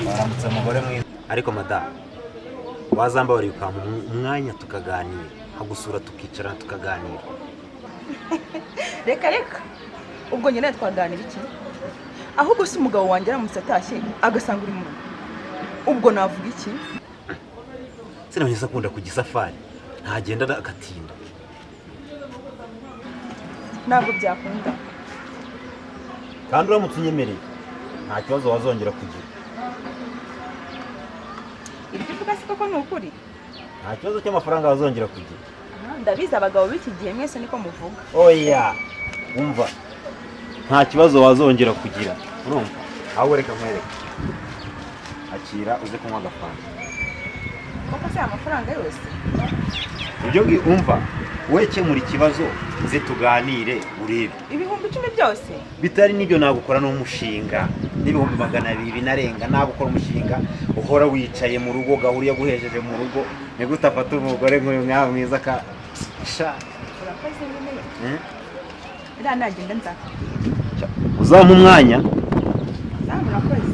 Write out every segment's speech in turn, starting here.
Waramutse umugore mwiza. Ariko madamu wazamba bari kwa umwanya tukaganira, hagusura tukicara tukaganira. Reka ubwo nyine twaganira iki? Ahubwo se umugabo wanjye aramutse atashye agasanga uri mu ubwo navuga iki? Sinabonye akunda ku gisafari ntagenda agatinda. Ntabwo byakunda. Kandi uramutse unyemereye nta kibazo wazongera kugira. Ibyo uvuga si koko ni ukuri? Nta kibazo cy'amafaranga wazongera kugira. Ndabizi abagabo b'iki gihe mwese niko muvuga. Oya umva nta kibazo wazongera kugira. Urumva aho reka nkwereke. Akira uze kunywa agafanta. Koko se amafaranga yose? Ibyo ngi umva weke muri kibazo nze tuganire urebe. Ibihumbi 10 byose? Bitari nibyo nagukora no mushinga. N'ibihumbi 200 narenga nagukora umushinga uhora wicaye mu rugo gahuru yaguhejeje mu rugo ni gutafata umugore nk'uyu mwawe mwiza ka sha. Urakoze nyine. Ira nagenda nzaka. Uzampa umwanya? Murakoze.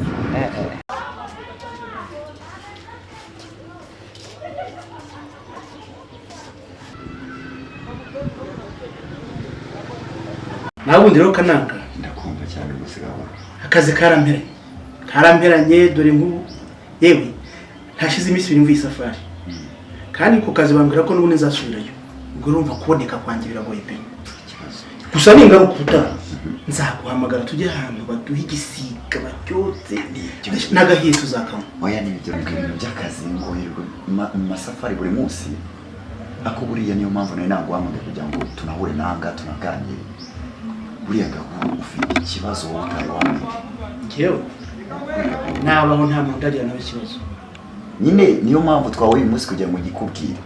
Nabundi rero kananga ndakumva cyane gusigaho akazi karamperanye dore nk'ubu yewe ntashize iminsi ibiri mvuye isafari kandi ku kazi bambwira ko n'ubundi nzasubirayo ubwo urumva kuboneka kwanjye biragoye pe gusa ningaruka ubutaha nzaguhamagara tujye ahantu baduha igisiga bacyotse n'agahiye tuzakamo. Oya n'ibyo bintu by'akazi ngo hirwe mu masafari buri munsi ako buriya niyo mpamvu nari naguhamagaye kugira ngo tunahure nanga tunaganire. Buriya gahuru ufite ikibazo wowe utari wamenye. Yewe nabaho nta muntu ndagira nawe ikibazo. Nyine niyo mpamvu twahuye uyu munsi kugira ngo ngikubwire.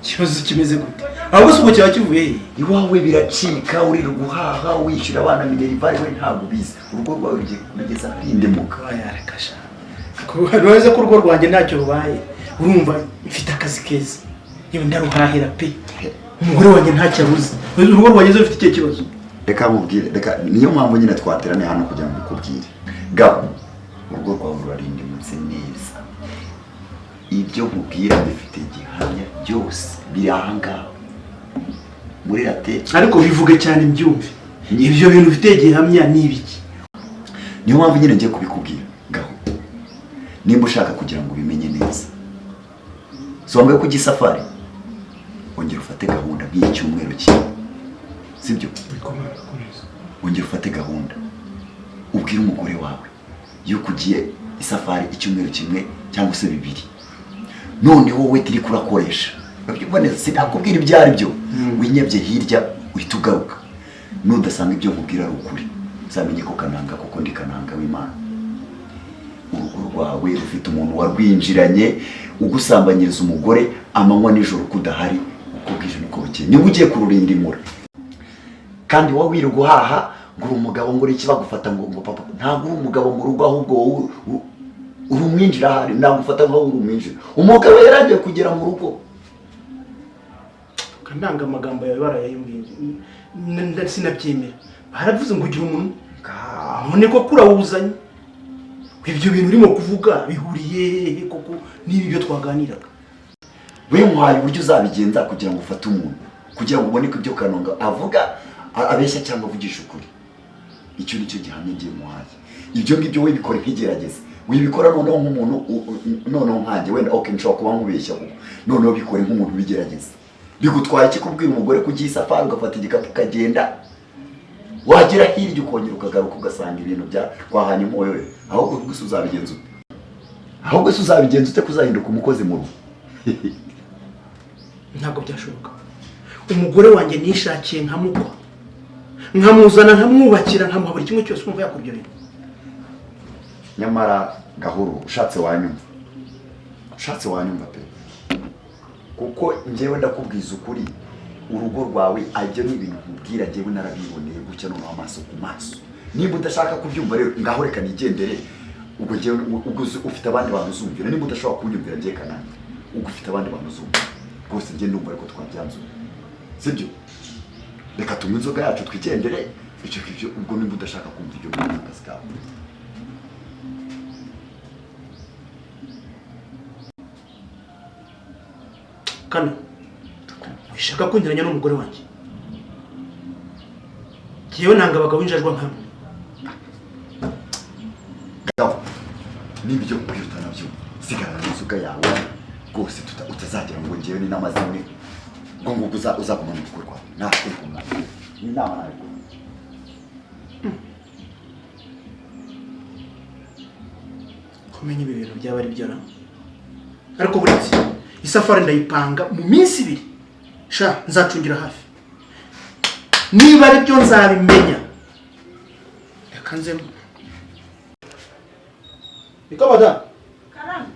Ikibazo kimeze gute? Ahubwo se uko cyaba kivuye he? Iwawe biracika uri guhaha wishyura abana minerivare we ntabwo bizi. Urugo rwawe rugeza kwindemuka. Yarekasha. Ko rweze ko urugo rwanjye ntacyo rubaye. Urumva mfite akazi keza. Yewe ndaruhahira pe. Umugore wanjye ntacyo abuze. Urugo rwanjye rufite icyo kibazo. Reka mubwire, reka niyo mpamvu nyine twaterane hano kugira ngo ukubwire. Gabo, urugo rwawe rurarindimutse neza. Ibyo nkubwira bifite gihamya byose biranga muri rate. Ariko bivuge cyane mbyumve. Ibyo bintu bifite gihamya ni ibiki? Niyo mpamvu nyine ngiye kubikubwira. Gabo, nimba ushaka kugira ngo ubimenye neza, sombe ku gisafari ongera ufate gahunda nk'icyumweru kimwe. Sibyo? Ongera ufate gahunda ubwire umugore wawe yuko ugiye isafari icyumweru kimwe cyangwa se 2. None wowe tiri kurakoresha babiboneza sinakubwira ibyo ari byo winyebye hirya uhita ugaruka. Nudasanga ibyo nkubwira ari ukuri uzamenye ko kananga kuko ndi kananga w'Imana. Urugo rwawe rufite umuntu warwinjiranye ugusambanyiriza umugore amanywa nijoro kudahari ukubwije nuko bukeye niba ugiye kururindimura. Kandi wowe wiruguhaha ngo umugabo ngo iki bagufata ngo papa ntabwo umugabo mu rugo ahubwo urumwinjira hari ndagufata ngo urumwinjira. Umugabo yaragiye kugera mu rugo. Kandanga amagambo yawe barayayimbye sinabyemera. Baravuze ngo ugira umuntu none ko kurawuzanye. Ibyo bintu urimo kuvuga bihuriye koko nibi byo twaganiraga. We muhaye uburyo uzabigenza kugira ngo ufate umuntu kugira ngo ubone ko ibyo kanonga avuga abeshya cyangwa avugisha ukuri. Icyo nicyo gihamye ngiye muhaye. Ibyo ngibyo we bikore nk'igerageza. Wibikora noneho nk'umuntu noneho nkanjye wenda okay nshobora kuba nkubeshya kuko noneho bikore nk'umuntu bigerageza. Bigutwaye iki kubwira umugore kugiye isafari ugafata igikapu kagenda wagira hirya ukongera ukagaruka ugasanga ibintu bya twahanye impoyo we. Ahubwo gusa uzabigenza ute? Ahubwo se uzabigenza ute kuzahinduka umukozi mu rugo? Ntabwo byashoboka. umugore wanjye nishakiye nkamukwa nkamuzana nkamwubakira nkamuha buri kimwe cyose kumva yakubyo bintu. Nyamara Gahuru ushatse wanyumva pe, kuko njyewe ndakubwiza ukuri urugo rwawe ajya n'ibintu kubwira njyewe narabiboneye gucya no amaso ku maso. Niba udashaka kubyumva rero ngaho reka nigendere, ubwo njyewe ufite abandi bantu uzumvira. Niba udashobora kunyumvira njye kanani ubwo ufite abandi bantu uzumvira rwose njye ndumva ariko twabyanzuye, sibyo? Reka tunywe inzoga yacu twigendere, icyo ubwo niba udashaka kumva ibyo mu kazi kawe. Kano wishaka kundiranya n'umugore wanjye, jewe nanga abagabo injajwa nkamwe. Gaho nibyo kwirutana nabyo sigara n'inzoga yawe rwose utazagira ngo njyewe ni namazimwe ngo uzaguma mu rugo rwawe. Natwe kumwana ni nama nawe kumenya ibi bintu byaba ari byo na, ariko buretse isafari ndayipanga mu minsi 2 sha nzacungira hafi. Niba ari byo nzabimenya. Reka nze Biko bada Karame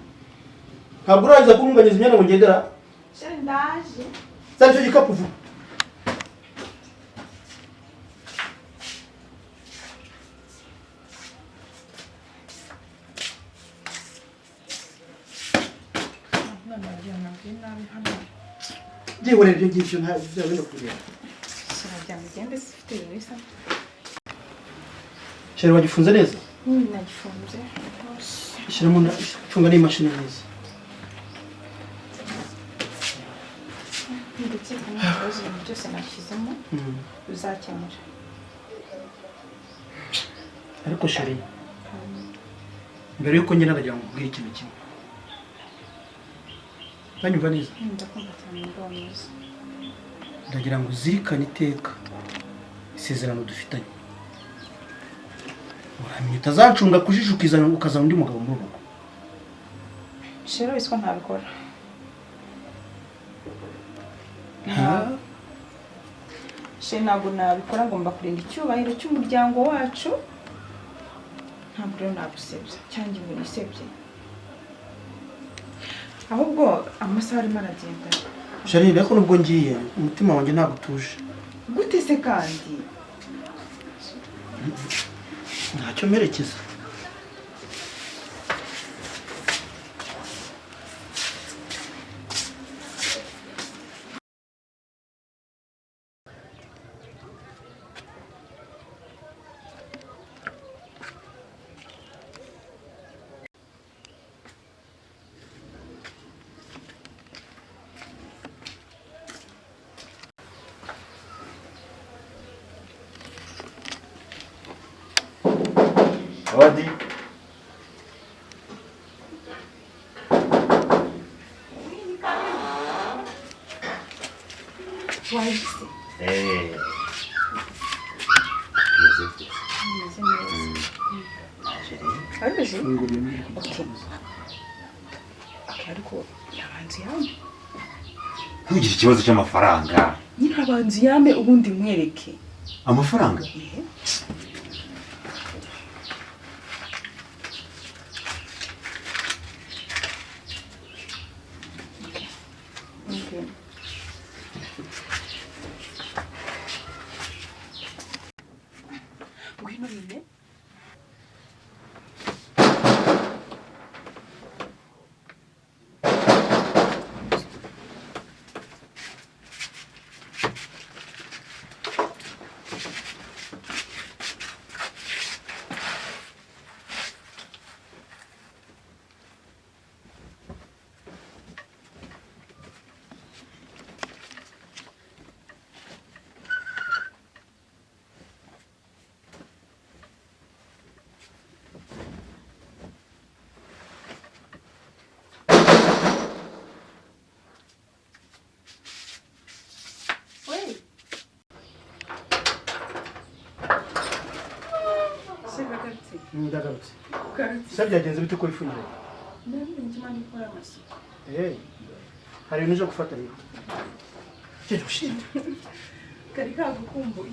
ntabwo uraza kumwunganiza imyenda ngo ngendera. ndaje Zacyo gikapu vuba. Ndiwe rero ngicyo nta byawe no kurya. Sheri wagifunze neza? Nagifunze. Shiramo na funga n'imashini neza. Ndetse n'abazi byose nashyizemo uzakemura. Ariko sheri mbere yuko ngena ndagira ngo ubwire ikintu kimwe. Banyumva neza? Ndakumva cyane ndoneza. Ndagira ngo uzirikane iteka isezerano dufitanye. Uramenya utazacunga kujijukizana ukazana undi mugabo mu rugo. Shero iswa ntabikora. Ntabwo nabikora, ngomba kurinda icyubahiro cy'umuryango wacu. Ntabwo rero nagusebya cyangwa ngo nisebye. Ahubwo amasaha arimo aragenda. Sheri reko nubwo ngiye umutima wanjye ntabwo utuje. Gute se kandi? Ntacyo merekeza. Odi. Wahise. Ariko yabanze yame. Ntugire ikibazo cy'amafaranga. Nyine abanze yame ubundi mwereke. Amafaranga? Ndagarutse. Sabyagenze bite ko ifunire? Ndabinjima ndikora amasuku. Hari ibintu uje gufata rero. genda ushinde. kari kagukumbuye.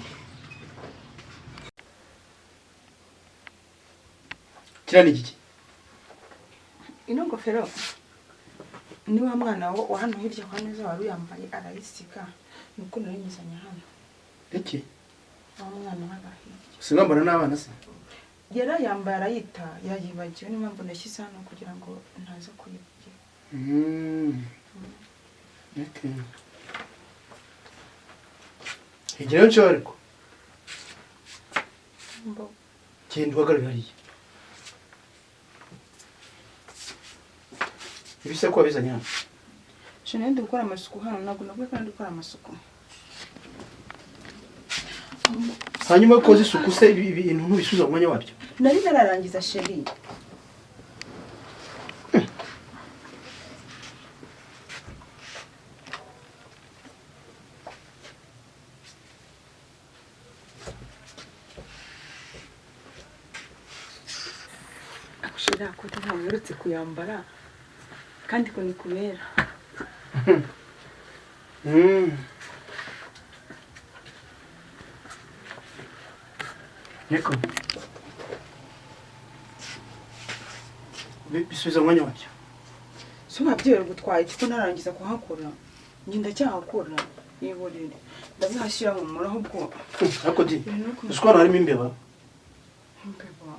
Kiriya ni iki? Ino ngofero ni wa mwana wa hano hirya kwa neza wari uyambaye arayisiga nuko narinyizanya hano. Iki? Wa mwana w'agahirya. Singambana n'abana se. Yara yambaye arayita yayibagiwe niyo mpamvu nashyize hano kugira ngo ntaza kuyibagira. Okay. Higirayo cyo ariko. Mbo. Kindi wagarura hariya. Ibise ko bizanya hano. Shene ndi gukora amasuku hano ntabwo nabwo kandi gukora amasuku. Hanyuma ukoze isuku se ibintu ntubisubiza mu mwanya wabyo. Nari nararangiza sheri. Akushira ko ntamweretse kuyambara kandi ko nikubera. Yeko. Bisubiza mwanya wabyo. So nabyo gutwaye kiko narangiza kuhakora. Nginda cyahakora yiborere. Ndabihashira mu muraho bwo. Ako di. Ushobora harimo imbeba. Imbeba.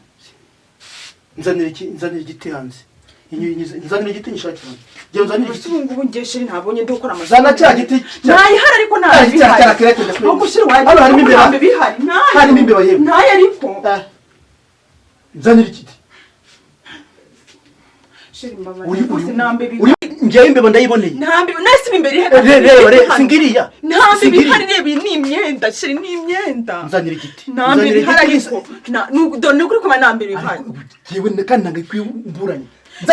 Nzanira igiti hanze. Nzanira igiti nshakira. Giye nzanira igiti. Ngubu ngeshe ntabonye ndi gukora amasuku. Zana cya giti. Nayihari ariko ntabihari. Nko gushira waje. Hano harimo imbeba. Bihari. Harimo imbeba yewe. Naye ariko. Nzanira igiti. Sheri mbaba. Uri nambe bihari. Ngiye imbeba ndayiboneye. Nambe nasi imbere he. Reba singiriya. Nambe bihari reba ni imyenda. Sheri ni imyenda. Nzanira igiti. Nambe bihari ariko. Done kuri kuma nambe bihari. Yewe kandi nangikwiburanye.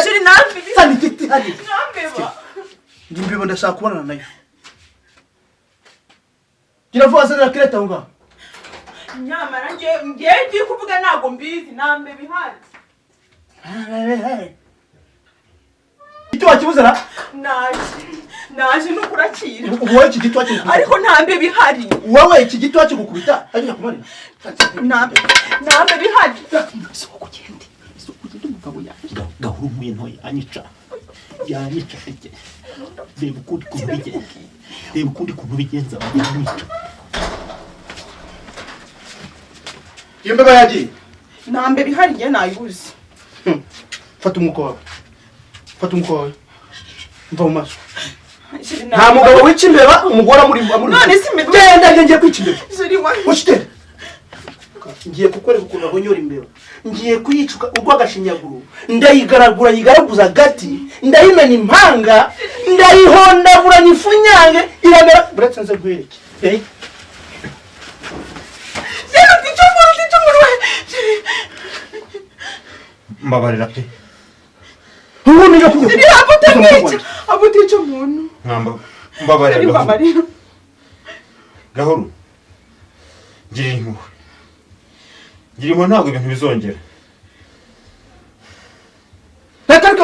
Sheri nambe bihari. Nzanira igiti hadi. Nambe ba. Imbeba ndashaka kubonana nayo. Kiravuga se nakireta ngo. Nyamara ngiye kuvuga nago mbizi nambe bihari. Icyo wakibuzana? Naje no kurakira. Wowe iki giti wakigukubita. Ariko ntambe bihari. Wowe iki giti wakigukubita ajya kumarira. Nambe bihari. Isuku kugende umugabo yaje gahuru mu bintu yanyica rike reba ukundi kuntu bigenza yanyica. Imbeba yagiye. Nambe bihari ngiye nayibuze. Fata umuko wawe. Mva mu maso. Nta mugabo wica imbeba umugore amuri. None si imbeba. Genda ngiye kwica imbeba. Jeri wa. Ushite. Ngiye kukwereka ukuntu abonyora imbeba. Ngiye kuyicuka urwagashinyaguru. Ndayigaraguza gati. Ndayimena impanga. Ndayihondavura nyifunyange. Iragara. Buretse nze guhereke. Mbabarira pe. Ubundi yo kujya. Siri abutica umuntu. Mbabarira. Mbabarira. Gahuru. Gira impuhwe ntabwo ibintu bizongera. Reka